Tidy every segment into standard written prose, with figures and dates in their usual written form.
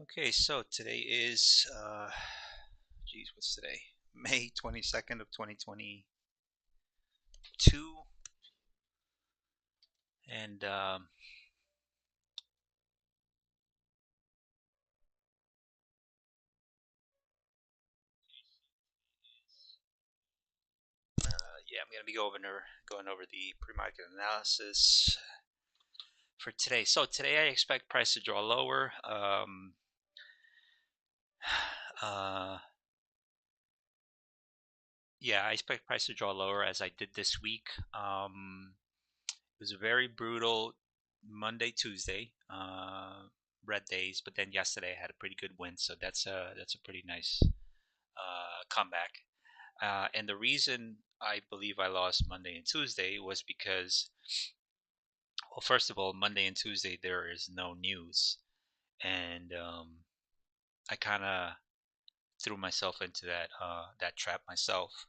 Okay, so today is, geez, what's today? May 22nd of 2022. And yeah, I'm going to be going over the pre-market analysis for today. So today I expect price to draw lower. Uh, yeah, I expect price to draw lower as I did this week. It was a very brutal Monday, Tuesday, red days, but then yesterday I had a pretty good win, so that's a pretty nice comeback. And the reason I believe I lost Monday and Tuesday was because, well, first of all, Monday and Tuesday there is no news, and I kind of threw myself into that trap myself,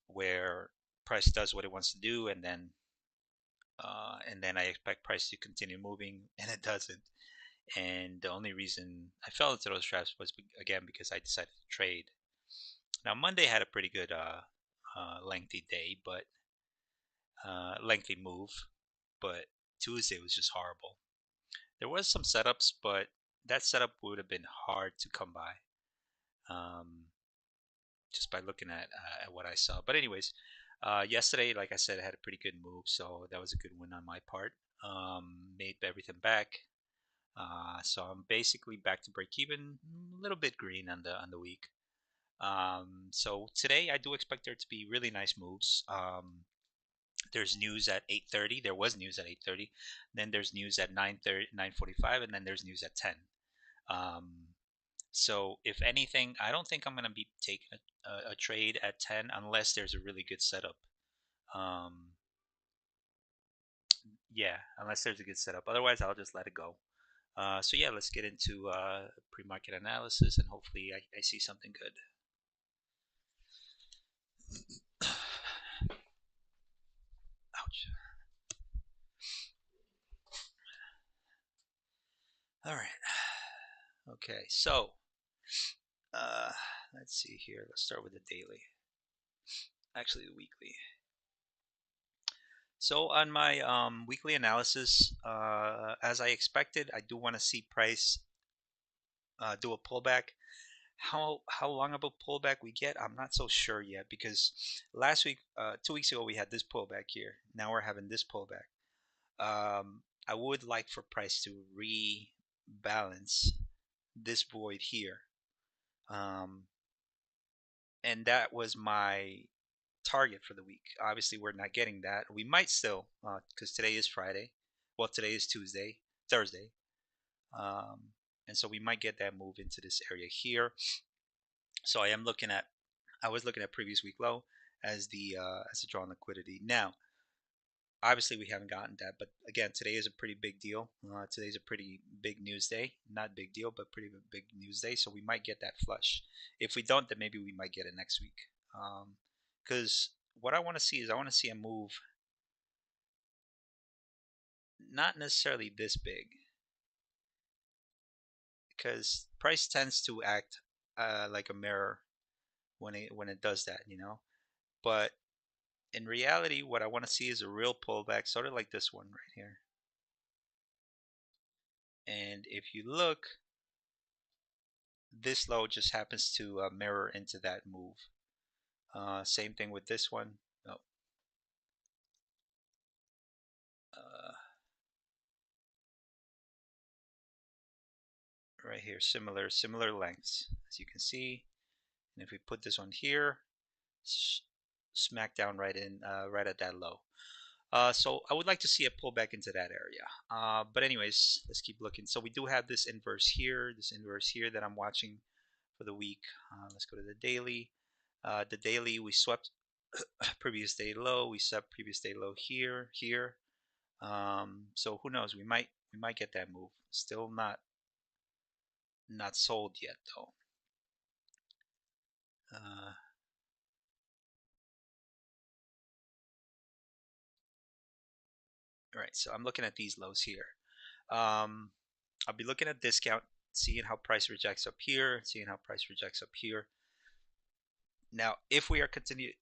where price does what it wants to do, and then I expect price to continue moving, and it doesn't. And the only reason I fell into those traps was again because I decided to trade. Now Monday had a pretty good lengthy day, but lengthy move, but Tuesday was just horrible. There was some setups, but that setup would have been hard to come by, um, just by looking at what I saw. But anyways, yesterday, like I said, I had a pretty good move, so that was a good win on my part. Made everything back, so I'm basically back to break even, a little bit green on the week. So today I do expect there to be really nice moves. There's news at 8:30. There was news at 8:30. Then there's news at 9:30, 9:45, and then there's news at 10. Um, so if anything, I don't think I'm going to be taking a trade at 10 unless there's a really good setup. Um, yeah, unless there's a good setup. Otherwise, I'll just let it go. So yeah, let's get into pre-market analysis, and hopefully I see something good. Ouch. All right. Okay, so uh, let's see here. Let's start with the daily. Actually, the weekly. So on my weekly analysis, as I expected, I do want to see price do a pullback. How long of a pullback we get, I'm not so sure yet because last week, 2 weeks ago, we had this pullback here. Now we're having this pullback. I would like for price to rebalance this void here, um, and that was my target for the week. Obviously, we're not getting that. We might still, because today is Friday. Well, today is Thursday, um, and so we might get that move into this area here. So I was looking at previous week low as the draw on liquidity. Now, obviously, we haven't gotten that, but again, today is a pretty big deal. Today's a pretty big news day. Not big deal, but pretty big news day. So we might get that flush. If we don't, then maybe we might get it next week. Because what I want to see is I want to see a move, not necessarily this big, because price tends to act like a mirror when it does that, you know. But in reality, what I want to see is a real pullback, sort of like this one right here. And if you look, this low just happens to mirror into that move. Same thing with this one. Oh, uh, right here, similar lengths, as you can see. And if we put this one here, smack down right at that low. So I would like to see a pullback into that area. But anyways, let's keep looking. So we do have this inverse here that I'm watching for the week. Let's go to the daily. The daily we swept previous day low. We swept previous day low here. So who knows? We might get that move. Still not sold yet though. Uh, all right. So I'm looking at these lows here. Um, I'll be looking at discount seeing how price rejects up here, seeing how price rejects up here. Now, if we are continue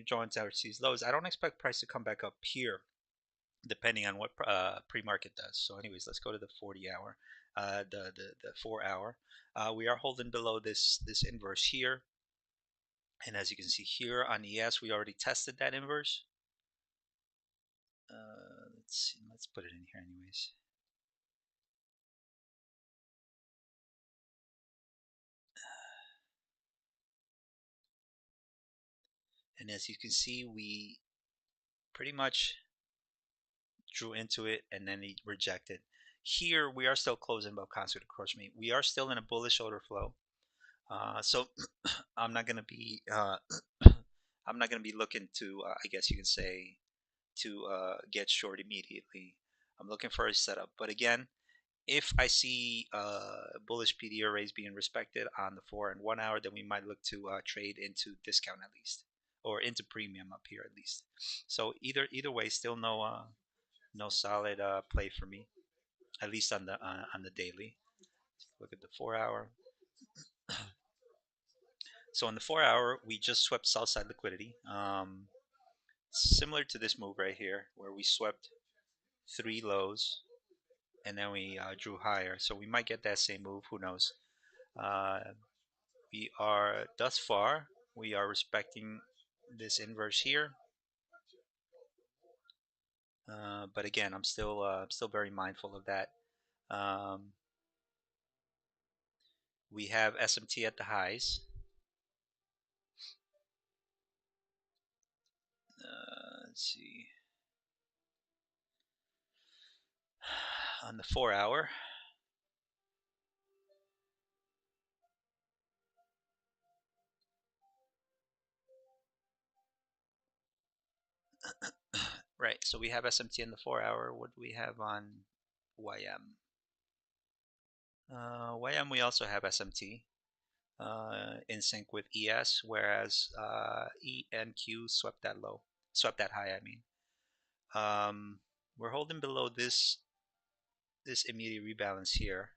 drawing towards these lows, I don't expect price to come back up here, depending on what pre-market does. So anyways, let's go to the 40 hour, the 4 hour. We are holding below this inverse here. And as you can see here on ES, we already tested that inverse. Let's see, let's put it in here anyways. And as you can see, we pretty much drew into it and then he rejected. Here we are still closing above constant encroachment. We are still in a bullish order flow. So I'm not gonna be I'm not gonna be looking to I guess you can say to get short immediately. I'm looking for a setup. But again, if I see bullish PD arrays being respected on the 4 and 1 hour, then we might look to trade into discount at least, or into premium up here at least. So either way, still no solid play for me, at least on the daily. Look at the 4 hour. So on the 4 hour, we just swept sell side liquidity, similar to this move right here, where we swept 3 lows and then we drew higher. So we might get that same move. Who knows? Uh, we are thus far we are respecting this inverse here. But again, I'm still very mindful of that. Um, we have SMT at the highs. Let's see. On the 4 hour, right? So we have SMT in the 4 hour. What do we have on YM? YM we also have SMT in sync with ES, whereas E and Q swept that low, swept that high. I mean, we're holding below this immediate rebalance here.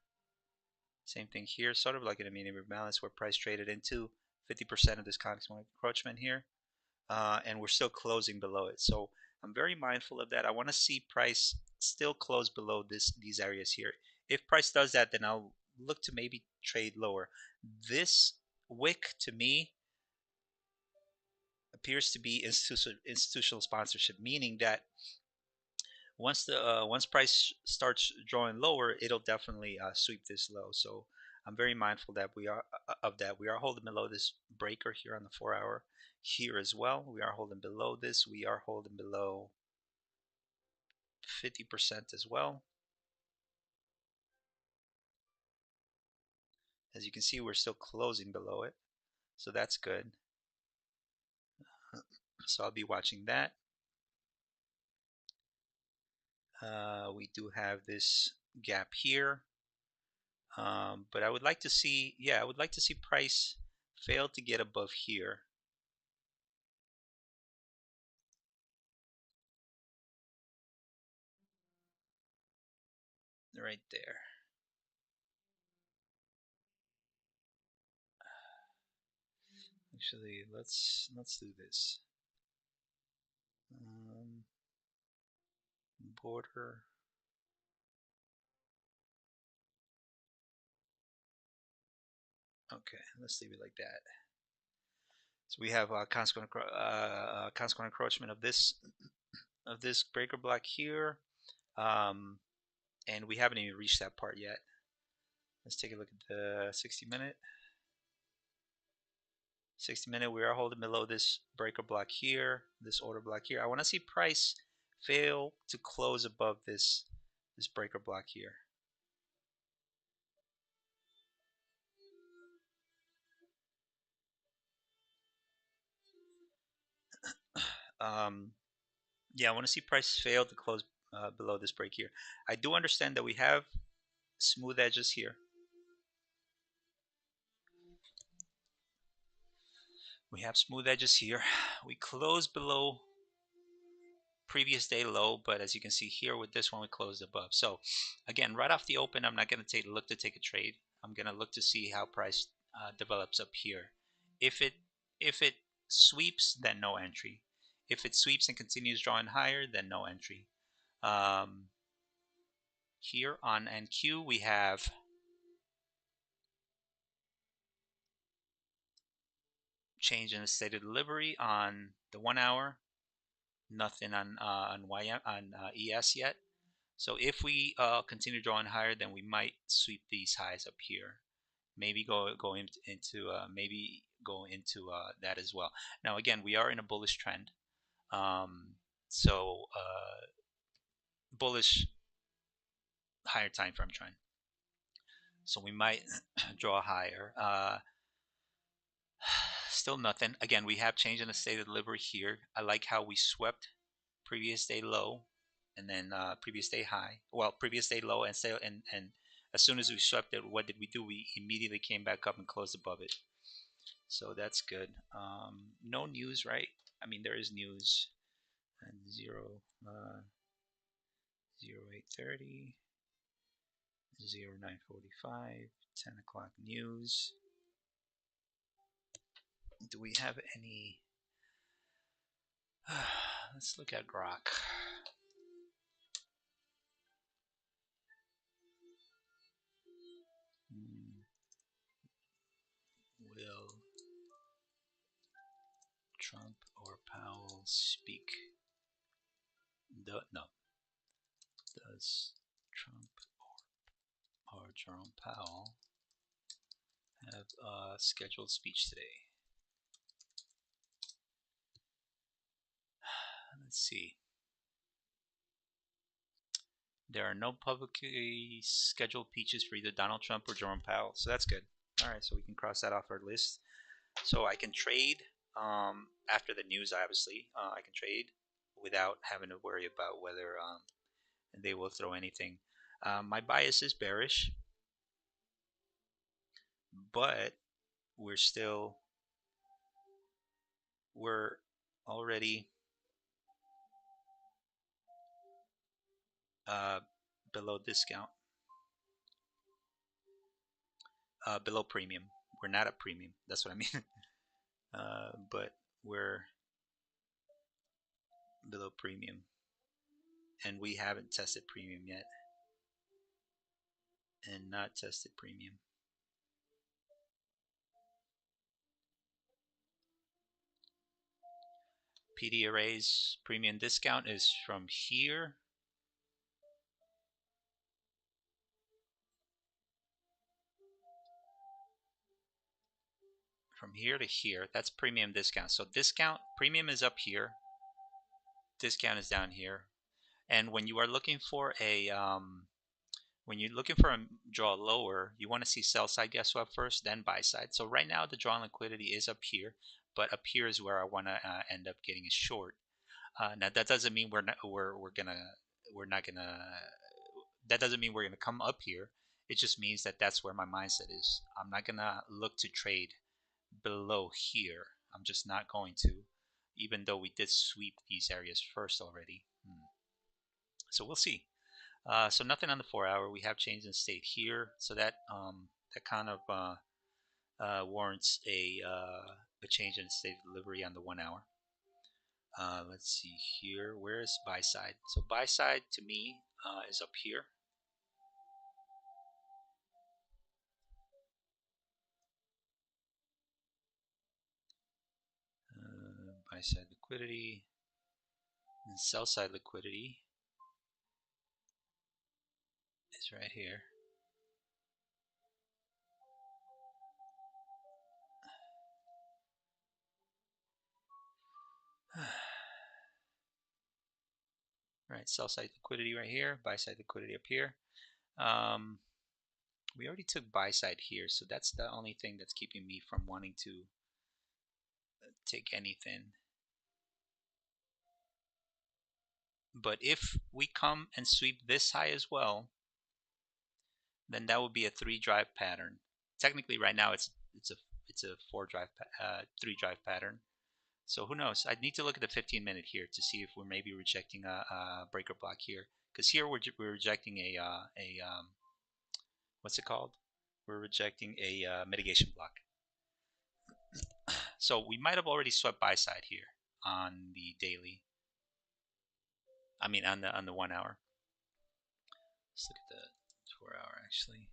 Same thing here, sort of like an immediate rebalance where price traded into 50% of this constant encroachment here, and we're still closing below it. So I'm very mindful of that. I want to see price still close below these areas here. If price does that, then I'll look to maybe trade lower. This wick to me appears to be institutional sponsorship, meaning that once price starts drawing lower, it'll definitely sweep this low. So I'm very mindful that we are of that. We are holding below this breaker here on the 4 hour here as well. We are holding below this. We are holding below 50% as well. As you can see, we're still closing below it, so that's good. So I'll be watching that. We do have this gap here, but I would like to see, yeah, I would like to see price fail to get above here. Right there. Actually, let's do this. Border. Okay, let's leave it like that. So we have consequent encroachment of this breaker block here, and we haven't even reached that part yet. Let's take a look at the 60-minute. 60-minute, we are holding below this breaker block here, this order block here. I want to see price fail to close above this breaker block here. Yeah, I want to see price fail to close below this break here. I do understand that we have smooth edges here. We have smooth edges here. We close below previous day low, but as you can see here with this one, we closed above. So again, right off the open, I'm not going to look to take a trade. I'm gonna look to see how price develops up here. If it sweeps, then no entry. If it sweeps and continues drawing higher, then no entry. Um, Here on NQ we have change in the state of delivery on the 1 hour. Nothing on YM on ES yet. So if we continue drawing higher, then we might sweep these highs up here. Maybe go into maybe go into that as well. Now again, we are in a bullish trend. Um, so bullish higher time frame trend. So we might draw higher. Still nothing. Again, we have change in the state of delivery here. I like how we swept previous day low and then previous day high. Well, previous day low and say and as soon as we swept it, what did we do? We immediately came back up and closed above it. So that's good. No news, right? I mean, there is news. And 0830, 0945, 10 o'clock news. Do we have any? Let's look at Grok. Will Trump or Powell speak? No. Does Trump or Jerome Powell have a scheduled speech today? Let's see. There are no publicly scheduled speeches for either Donald Trump or Jerome Powell, so that's good. All right, so we can cross that off our list. So I can trade after the news, obviously. I can trade without having to worry about whether they will throw anything. My bias is bearish, but we're already uh, below discount, below premium. We're not at premium. That's what I mean. But we're below premium, and we haven't tested premium yet, and not tested premium. PD arrays premium discount is from here to here. That's premium discount. So discount premium is up here, discount is down here. And when you are looking for a draw lower, you want to see sell side guess swap first, then buy side. So right now the draw liquidity is up here, but up here is where I want to end up getting a short. Now that doesn't mean we're not gonna that doesn't mean we're gonna come up here. It just means that that's where my mindset is. I'm not gonna look to trade below here. I'm just not going to, even though we did sweep these areas first already. So we'll see. So nothing on the 4 hour. We have change in state here, so that kind of warrants a change in state of delivery on the 1 hour. Let's see here. Where is buy side? So buy side to me is up here. Buy side liquidity and sell side liquidity is right here. Right, sell side liquidity right here, buy side liquidity up here. We already took buy side here, so that's the only thing that's keeping me from wanting to take anything. But if we come and sweep this high as well, then that would be a 3 drive pattern. Technically, right now it's a 4 drive 3 drive pattern. So who knows? I'd need to look at the 15-minute here to see if we're maybe rejecting a breaker block here, because here we're rejecting a what's it called? we're rejecting a mitigation block. So we might have already swept buy side here on the daily. I mean on the 1 hour. Let's look at the 4 hour actually.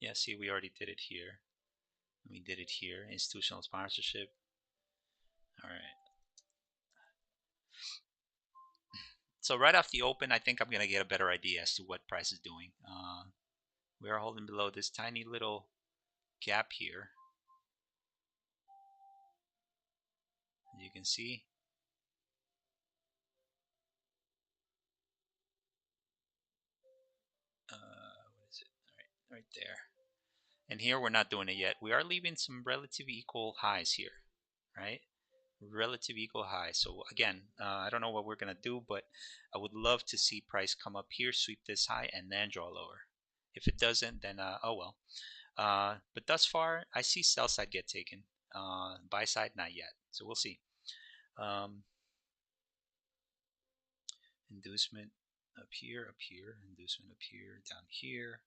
Yeah, see, we already did it here. We did it here. Institutional sponsorship. All right. So right off the open, I think I'm gonna get a better idea as to what price is doing. We are holding below this tiny little gap here. As you can see. What is it? All right, right there. And here we're not doing it yet. We are leaving some relative equal highs here, right? Relative equal highs. So again, I don't know what we're gonna do, but I would love to see price come up here, sweep this high, and then draw lower. If it doesn't, then oh well. But thus far, I see sell side get taken. Buy side, not yet. So we'll see. Inducement up here, inducement up here, down here.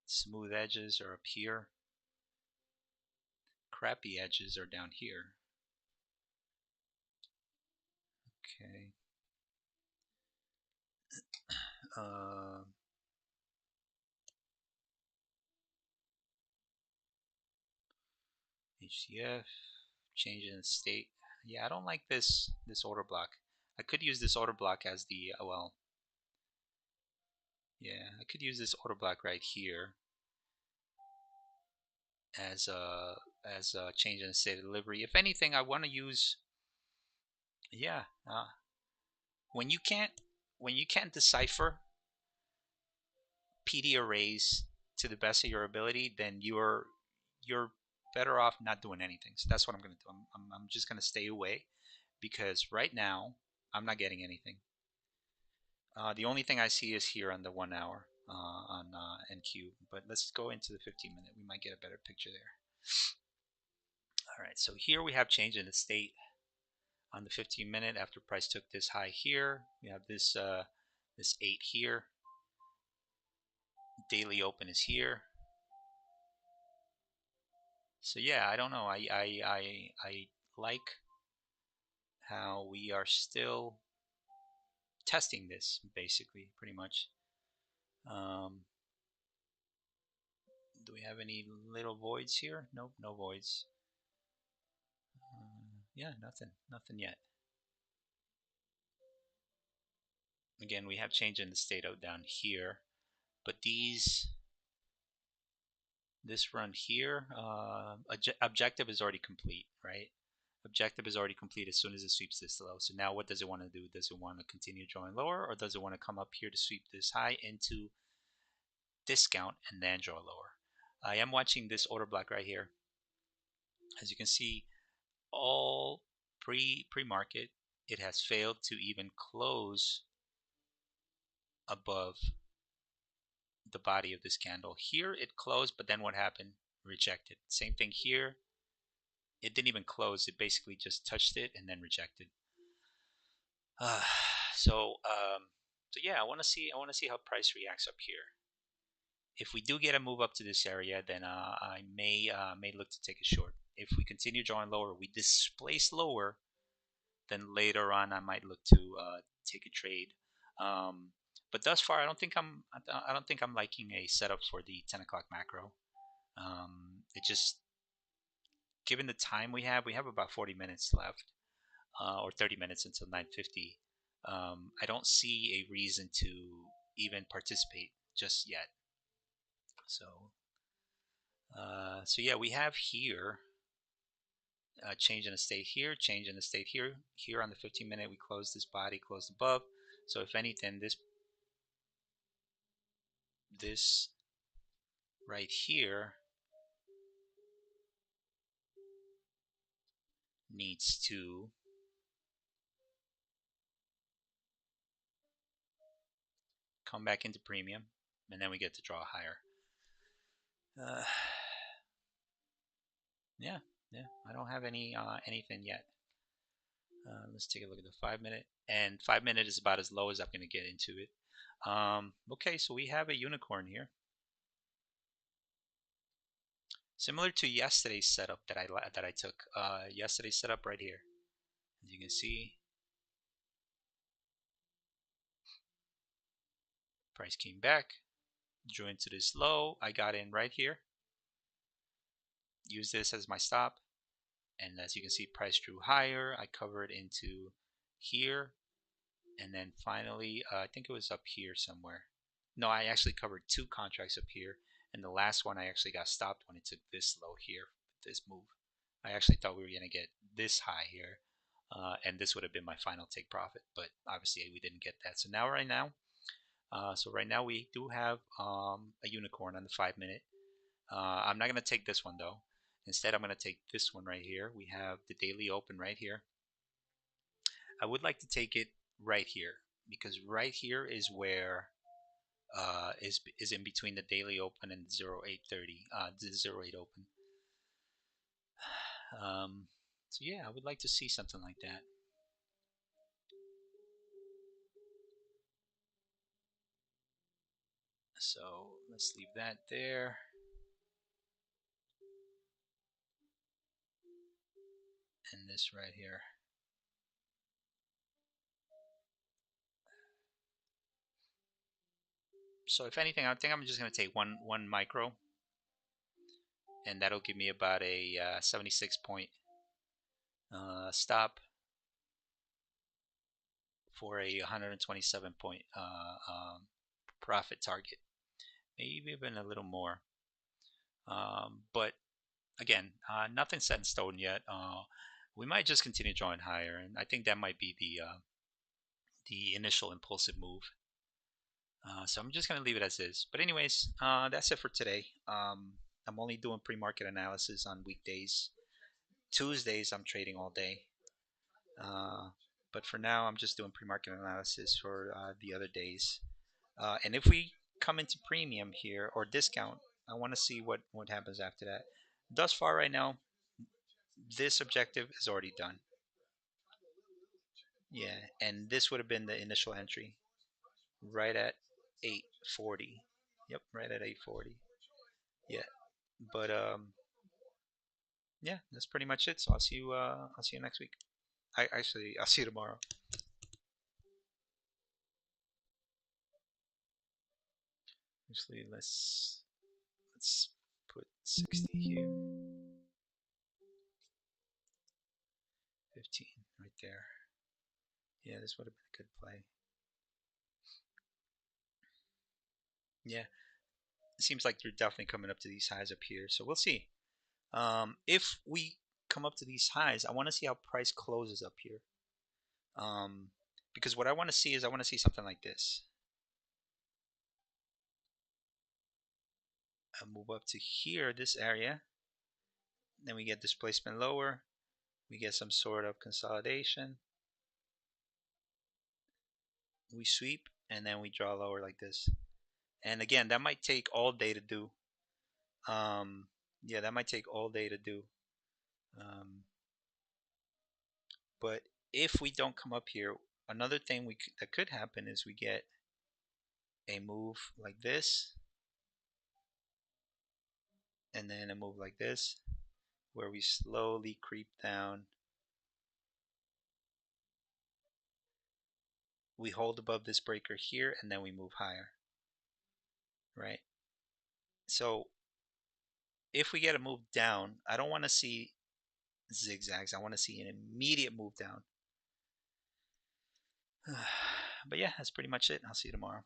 Smooth edges are up here. Crappy edges are down here. Okay. HCF, change in state. Yeah, I don't like this order block. I could use this order block as the well. Yeah, I could use this order block right here as a change in state of delivery. If anything, I want to use. Yeah, when you can't decipher PD arrays to the best of your ability, then you're better off not doing anything. So that's what I'm going to do. I'm just going to stay away because right now I'm not getting anything. The only thing I see is here on the 1 hour on NQ. But let's go into the 15-minute. We might get a better picture there. All right, so here we have change in the state on the 15-minute after price took this high here. We have this 8 here. Daily open is here. So yeah, I don't know. I like how we are still testing this basically, pretty much. Do we have any little voids here? Nope, no voids. Yeah, nothing yet. Again, we have change in the state out down here, but this run here, objective is already complete, right? Objective is already complete as soon as it sweeps this low. So now what does it want to do? Does it want to continue drawing lower, or does it want to come up here to sweep this high into discount and then draw lower? I am watching this order block right here. As you can see, all pre-market, it has failed to even close above the body of this candle. Here it closed, but then what happened? Rejected. Same thing here. It didn't even close. It basically just touched it and then rejected. Uh, so yeah, I want to see how price reacts up here. If we do get a move up to this area, then I may look to take a short. If we continue drawing lower, we displace lower, then later on I might look to take a trade. But thus far, I don't think I'm liking a setup for the 10 o'clock macro. It just, given the time we have about 40 minutes left, or 30 minutes until 9:50. I don't see a reason to even participate just yet. So yeah, we have here change in the state here, change in the state here. Here on the 15-minute, we close this body, close above. So if anything, this right here needs to come back into premium, and then we get to draw higher. Yeah, I don't have anything yet. Let's take a look at the 5-minute, and 5-minute is about as low as I'm going to get into it. Okay, so we have a unicorn here. Similar to yesterday's setup that I took. Yesterday's setup right here. As you can see, price came back, drew into this low. I got in right here. Use this as my stop, and as you can see, price drew higher. I covered into here, and then finally, I think it was up here somewhere. No, I actually covered two contracts up here, and the last one I actually got stopped when it took this low here, this move. I actually thought we were going to get this high here, and this would have been my final take profit, but obviously we didn't get that. So now, right now we do have a unicorn on the 5 minute. I'm not going to take this one though. Instead, I'm going to take this one right here. We have the daily open right here. I would like to take it right here because right here is where is in between the daily open and 0830, the 08 open. So yeah, I would like to see something like that. So let's leave that there. And this right here. So if anything, I think I'm just going to take one micro, and that'll give me about a 76 point stop for a 127 point profit target, maybe even a little more. But again, nothing set in stone yet. We might just continue drawing higher, and I think that might be the initial impulsive move. So I'm just going to leave it as is. But anyways, that's it for today. I'm only doing pre-market analysis on weekdays. Tuesdays I'm trading all day. Uh, but for now, I'm just doing pre-market analysis for the other days. And if we come into premium here or discount, I want to see what happens after that. Thus far, right now, this objective is already done. Yeah, and this would have been the initial entry, right at 840. Yep, right at 840. Yeah, but yeah, that's pretty much it. So I'll see you. I'll see you next week. I'll see you tomorrow. Actually, let's put 60 here, 15 right there. Yeah, this would have been a good play. Yeah, it seems like they're definitely coming up to these highs up here. So we'll see. If we come up to these highs, I want to see how price closes up here. Because what I want to see is I want to see something like this. I move up to here, this area. Then we get displacement lower. We get some sort of consolidation. We sweep, and then we draw lower like this. And again, that might take all day to do. Yeah, that might take all day to do. Um, but if we don't come up here, another thing that could happen is we get a move like this, and then a move like this, where we slowly creep down. We hold above this breaker here, and then we move higher, right? So if we get a move down, I don't want to see zigzags. I want to see an immediate move down. But yeah, that's pretty much it. I'll see you tomorrow.